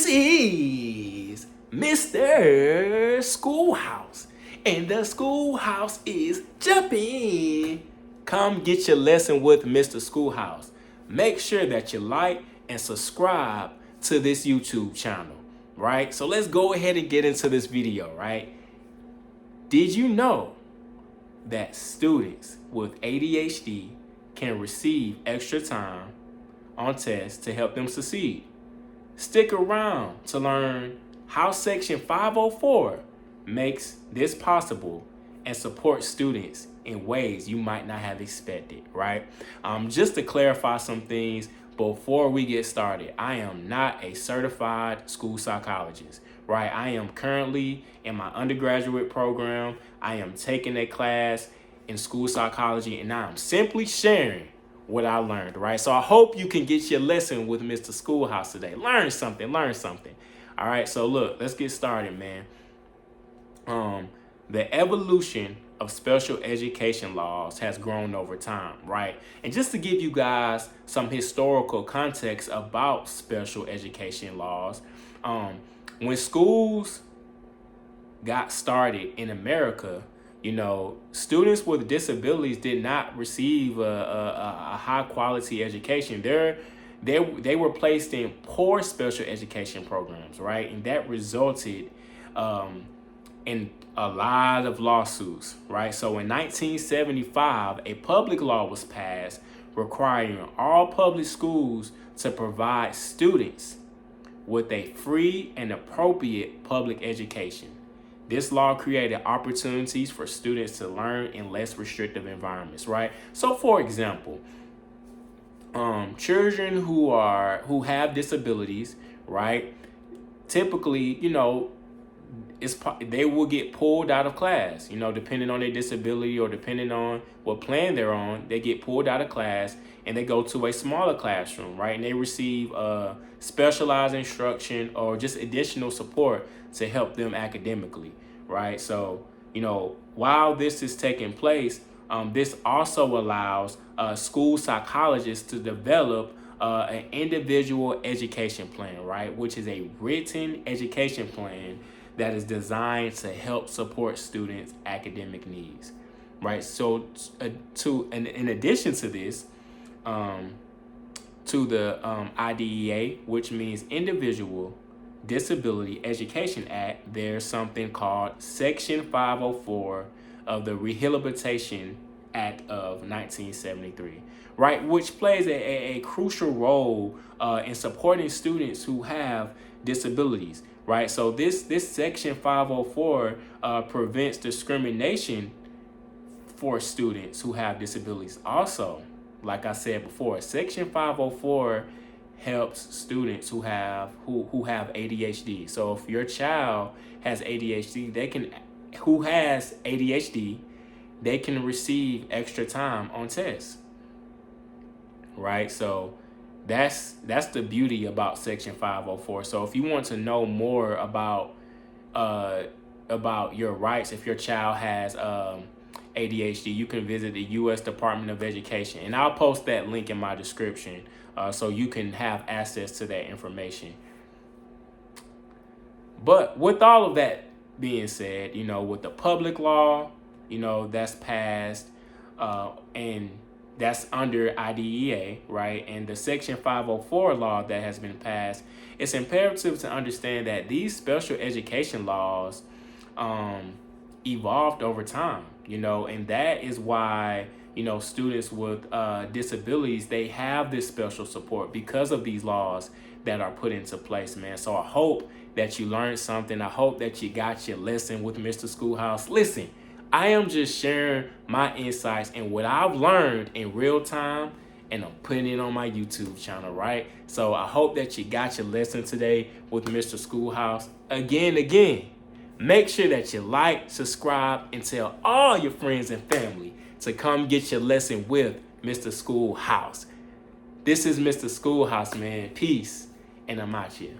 is Mr. Schoolhouse, and the schoolhouse is jumping. Come get your lesson with Mr. Schoolhouse. Make sure that you like and subscribe to this YouTube channel, right? So let's go ahead and get into this video, right? Did you know that students with ADHD can receive extra time on tests to help them succeed? Stick around to learn how Section 504 makes this possible and supports students in ways you might not have expected, right? Just to clarify some things before we get started, I am not a certified school psychologist, right? I am currently in my undergraduate program. I am taking a class in school psychology, and I'm simply sharing what I learned, right? So I hope you can get your lesson with Mr. Schoolhouse today. Learn something. All right, so look, let's get started, man. The evolution of special education laws has grown over time, right? And just to give you guys some historical context about special education laws, when schools got started in America, you know, students with disabilities did not receive a high quality education. They were placed in poor special education programs, right? And that resulted in a lot of lawsuits, right? So in 1975, a public law was passed requiring all public schools to provide students with a free and appropriate public education. This law created opportunities for students to learn in less restrictive environments, right? So for example, children who have disabilities, right? Typically, you know, they will get pulled out of class, you know, depending on their disability or depending on what plan they're on. They get pulled out of class and they go to a smaller classroom, right? And they receive specialized instruction or just additional support to help them academically, right? So, you know, while this is taking place, this also allows school psychologists to develop an individual education plan, right? Which is a written education plan that is designed to help support students' academic needs, right? So in addition to this, to the IDEA, which means Individual Disability Education Act, there's something called Section 504 of the Rehabilitation Act of 1973, right? Which plays a crucial role in supporting students who have disabilities, right? So this Section 504 prevents discrimination for students who have disabilities. Also, like I said before, Section 504 helps students who have ADHD. So if your child has ADHD, they can receive extra time on tests, right? So that's the beauty about Section 504. So if you want to know more about your rights, if your child has ADHD, you can visit the U.S. Department of Education, and I'll post that link in my description so you can have access to that information. But with all of that being said, you know, with the public law, you know, that's passed and that's under IDEA, right? And the Section 504 law that has been passed, it's imperative to understand that these special education laws evolved over time, you know, and that is why, you know, students with disabilities, they have this special support because of these laws that are put into place, man. So I hope that you learned something. I hope that you got your lesson with Mr. Schoolhouse. Listen, I am just sharing my insights and what I've learned in real time, and I'm putting it on my YouTube channel, right? So I hope that you got your lesson today with Mr. Schoolhouse. Again, make sure that you like, subscribe, and tell all your friends and family to come get your lesson with Mr. Schoolhouse. This is Mr. Schoolhouse, man. Peace, and I'm out here.